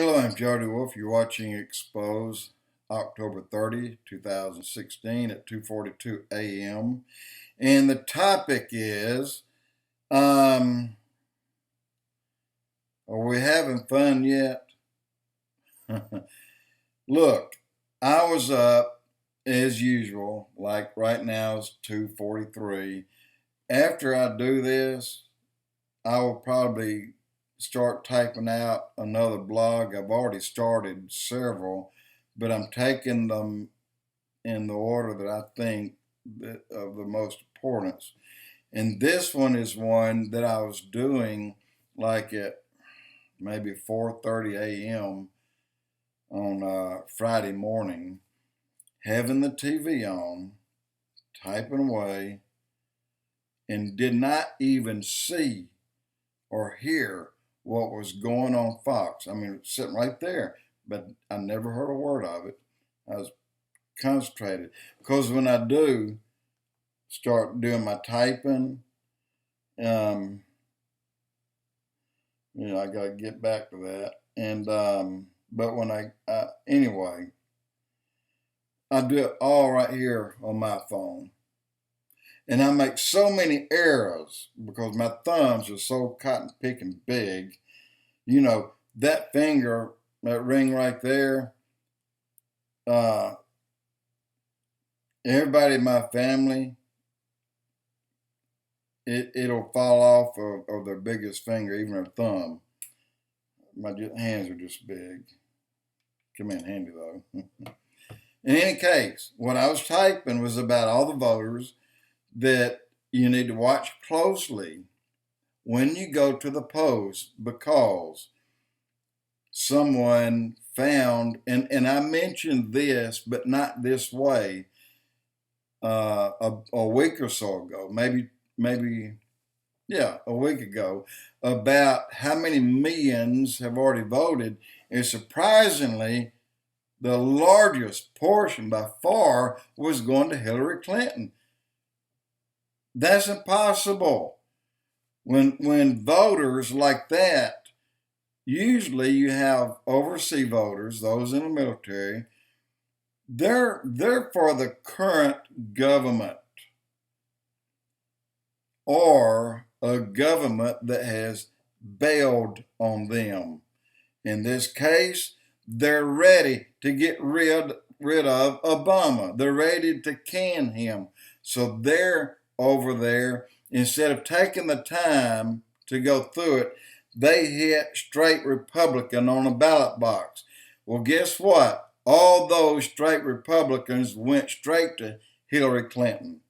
Hello, I'm Jody Wolf. You're watching Expoz, October 30, 2016 at 2:42 a.m. And the topic is, are we having fun yet? Look, I was up as usual, like right now it's 2:43. After I do this, I will probably start typing out another blog. I've already started several, but I'm taking them in the order that I think that of the most importance. And this one is one that I was doing like at maybe 4:30 a.m. on Friday morning, having the TV on, typing away, and did not even see or hear what was going on Fox. I mean, it's sitting right there, but I never heard a word of it. I was concentrated because when I do start doing my typing, um, I got to get back to that. And but when anyway, I do it all right here on my phone. And I make so many errors because my thumbs are so cotton picking big. That finger, that ring right there, uh, everybody in my family, it'll fall off of their biggest finger, even their thumb. My hands are just big. Come in handy though. In any case, what I was typing was about all the voters that you need to watch closely when you go to the polls, because someone found, and I mentioned this, but not this way, a week or so ago, a week ago, about how many millions have already voted. And surprisingly, the largest portion by far was going to Hillary Clinton. That's impossible. When voters like that, usually you have overseas voters, those in the military, they're for the current government or a government that has bailed on them. In this case, they're ready to get rid of Obama. They're ready to can him. So they're over there. Instead of taking the time to go through it, they hit straight Republican on a ballot box. Well, guess what? All those straight Republicans went straight to Hillary Clinton.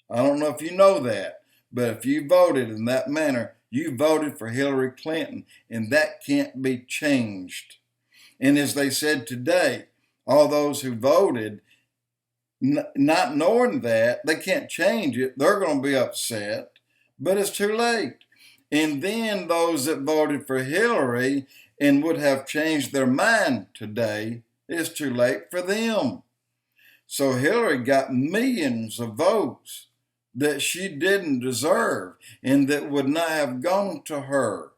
I don't know if you know that, but if you voted in that manner, you voted for Hillary Clinton, and that can't be changed. And as they said today, all those who voted, not knowing that, they can't change it. They're going to be upset, but it's too late. And then those that voted for Hillary and would have changed their mind today, it's too late for them. So Hillary got millions of votes that she didn't deserve and that would not have gone to her.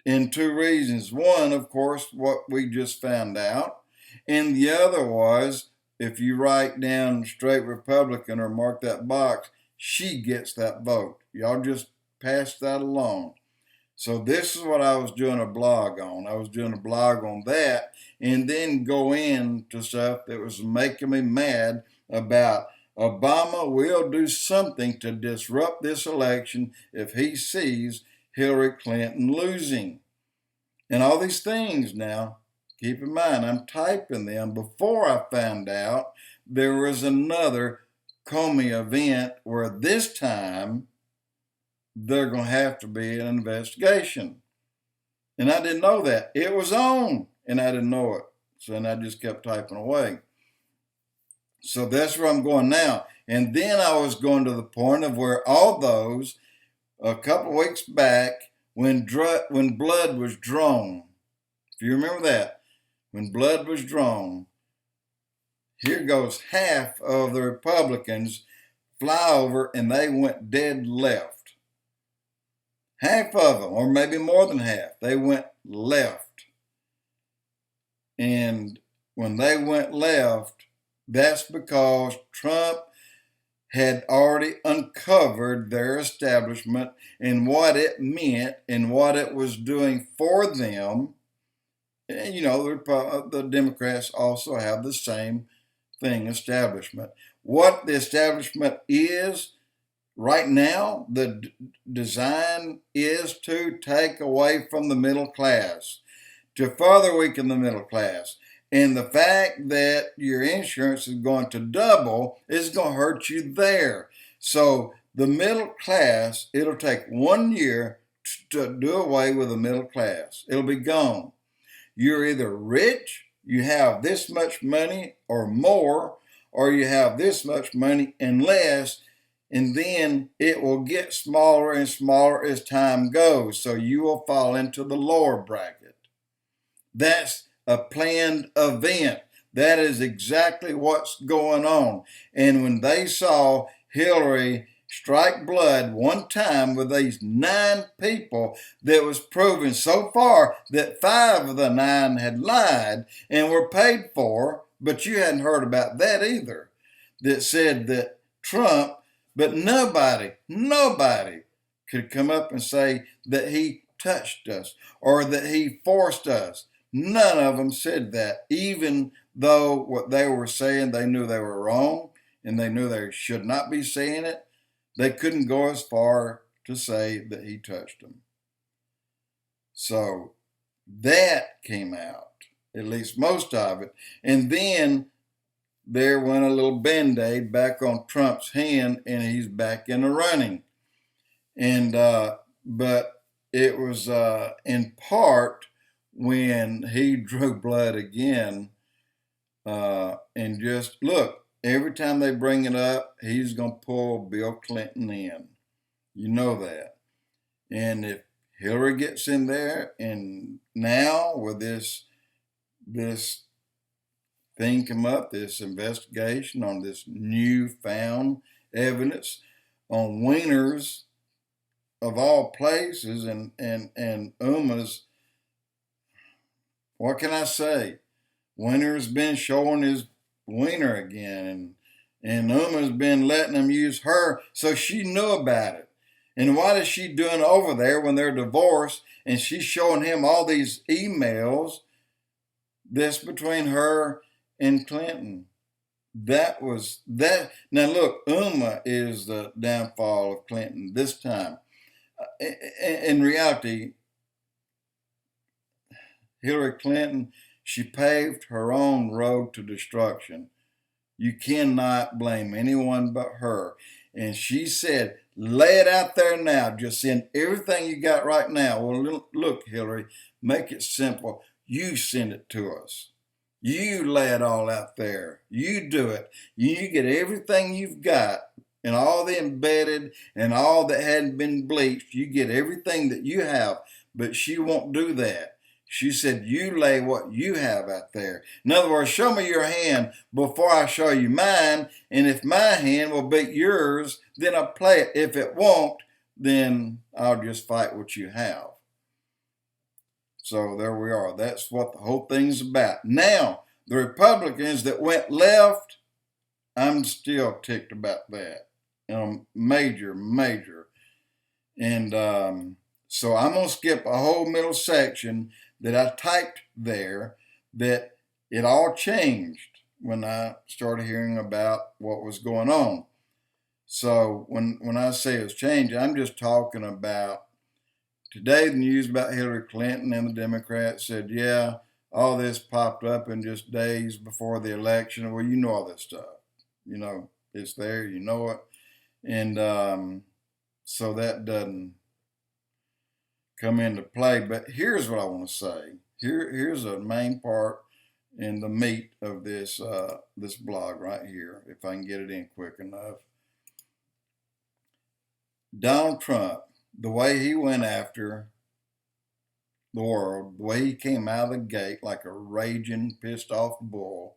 In two reasons. One, of course, what we just found out. And the other was, if you write down straight Republican or mark that box, she gets that vote. Y'all just pass that along. So this is what I was doing a blog on. I was doing a blog on that, and then go into stuff that was making me mad about Obama will do something to disrupt this election if he sees Hillary Clinton losing. And all these things now, keep in mind, I'm typing them before I found out there was another Comey event where this time they're going to have to be an investigation. And I didn't know that. It was on, and I didn't know it. So then I just kept typing away. So that's where I'm going now. And then I was going to the point of where all those, a couple of weeks back, when blood was drawn, if you remember that, when blood was drawn, here goes half of the Republicans fly over and they went dead left. Half of them, or maybe more than half, they went left. And when they went left, that's because Trump had already uncovered their establishment and what it meant and what it was doing for them. And, the Democrats also have the same thing, establishment. What the establishment is right now, the design is to take away from the middle class, to further weaken the middle class. And the fact that your insurance is going to double is going to hurt you there. So the middle class, it'll take 1 year to do away with the middle class. It'll be gone. You're either rich, you have this much money or more, or you have this much money and less, and then it will get smaller and smaller as time goes. So you will fall into the lower bracket. That's a planned event. That is exactly what's going on. And when they saw Hillary strike blood one time with these 9 people, that was proven so far that 5 of the 9 had lied and were paid for, but you hadn't heard about that either, that said that Trump, but nobody could come up and say that he touched us or that he forced us. None of them said that, even though what they were saying, they knew they were wrong and they knew they should not be saying it. They couldn't go as far to say that he touched them. So that came out, at least most of it. And then there went a little Band-Aid back on Trump's hand, and he's back in the running. And but it was in part when he drew blood again, and just look, every time they bring it up, he's going to pull Bill Clinton in. You know that. And if Hillary gets in there, and now with this thing come up, this investigation on this newfound evidence on wieners of all places, and Uma's, what can I say? Wiener's been showing his wiener again, and Uma's been letting them use her, so she knew about it. And what is she doing over there when they're divorced, and she's showing him all these emails that's between her and Clinton? That was that. Now look, Uma is the downfall of Clinton this time. In reality, Hillary Clinton, she paved her own road to destruction. You cannot blame anyone but her. And she said, lay it out there now. Just send everything you got right now. Well, look, Hillary, make it simple. You send it to us. You lay it all out there. You do it. You get everything you've got, and all the embedded and all that hadn't been bleached. You get everything that you have. But she won't do that. She said, you lay what you have out there. In other words, show me your hand before I show you mine. And if my hand will beat yours, then I'll play it. If it won't, then I'll just fight what you have. So there we are. That's what the whole thing's about. Now, the Republicans that went left, I'm still ticked about that. Major. And so I'm going to skip a whole middle section that I typed there, that it all changed when I started hearing about what was going on. So when I say it's changing, I'm just talking about today. The news about Hillary Clinton and the Democrats said, yeah, all this popped up in just days before the election. Well, you know all this stuff. You know, it's there, you know it. And so that doesn't come into play. But here's what I want to say. Here's the main part and the meat of this this blog right here, if I can get it in quick enough. Donald Trump, the way he went after the world, the way he came out of the gate like a raging, pissed off bull,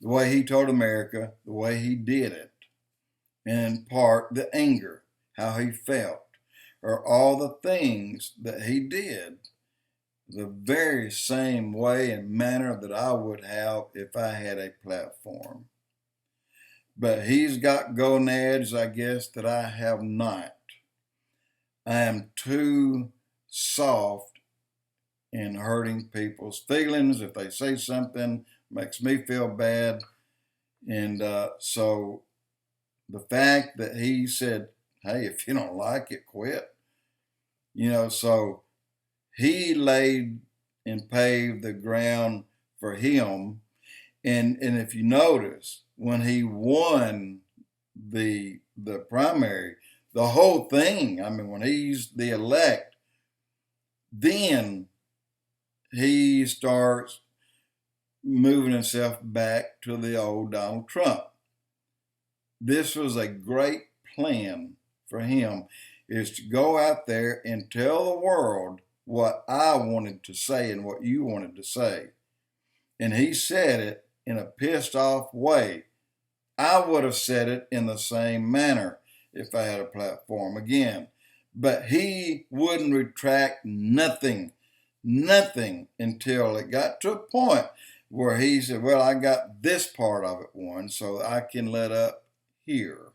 the way he told America, the way he did it, and in part the anger, how he felt, or all the things that he did the very same way and manner that I would have if I had a platform. But he's got gonads, I guess, that I have not. I am too soft in hurting people's feelings. If they say something makes me feel bad. And so the fact that he said, hey, if you don't like it, quit. So he laid and paved the ground for him. And if you notice, when he won the primary, the whole thing, I mean, when he's the elect, then he starts moving himself back to the old Donald Trump. This was a great plan for him, is to go out there and tell the world what I wanted to say and what you wanted to say. And he said it in a pissed off way. I would have said it in the same manner if I had a platform again. But he wouldn't retract nothing until it got to a point where he said, well, I got this part of it won, so I can let up here,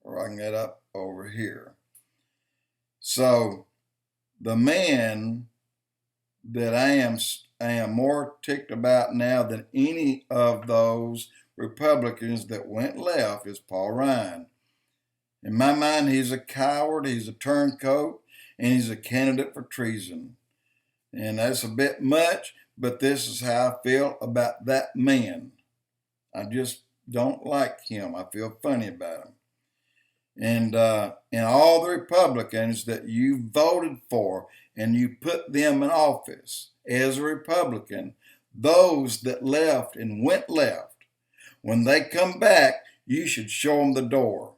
or I can let up over here. So the man that I am more ticked about now than any of those Republicans that went left is Paul Ryan. In my mind, he's a coward, he's a turncoat, and he's a candidate for treason. And that's a bit much, but this is how I feel about that man. I just don't like him. I feel funny about him. And all the Republicans that you voted for and you put them in office as a Republican, those that left and went left, when they come back, you should show them the door.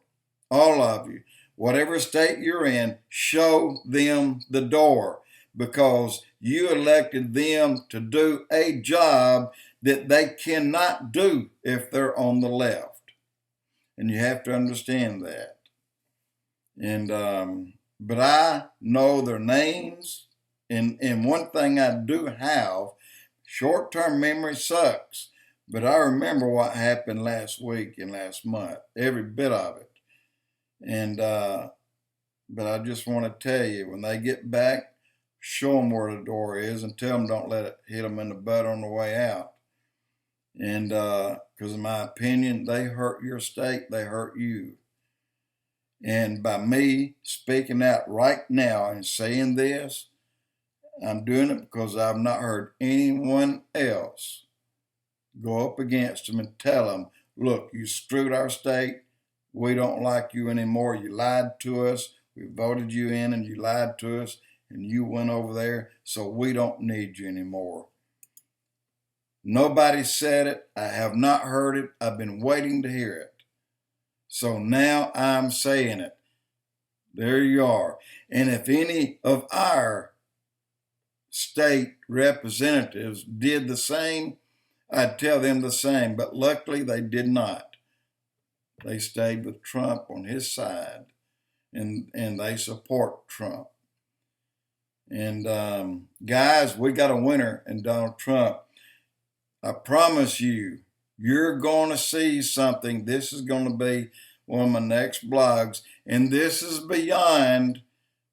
All of you, whatever state you're in, show them the door, because you elected them to do a job that they cannot do if they're on the left. And you have to understand that. And but I know their names. And one thing I do have, short-term memory sucks, but I remember what happened last week and last month, every bit of it. And but I just want to tell you, when they get back, show them where the door is and tell them don't let it hit them in the butt on the way out. And because in my opinion, they hurt your state, they hurt you. And by me speaking out right now and saying this, I'm doing it because I've not heard anyone else go up against them and tell them, look, you screwed our state. We don't like you anymore. You lied to us. We voted you in and you lied to us and you went over there, so we don't need you anymore. Nobody said it. I have not heard it. I've been waiting to hear it. So now I'm saying it. There you are. And if any of our state representatives did the same, I'd tell them the same. But luckily they did not. They stayed with Trump on his side, and they support Trump. And guys, we got a winner in Donald Trump. I promise you, you're going to see something. This is going to be one of my next blogs. And this is beyond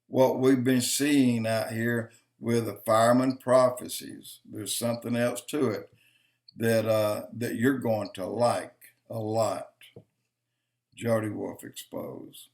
what we've been seeing out here with the fireman prophecies. There's something else to it that you're going to like a lot. Jody Wolf Expoz.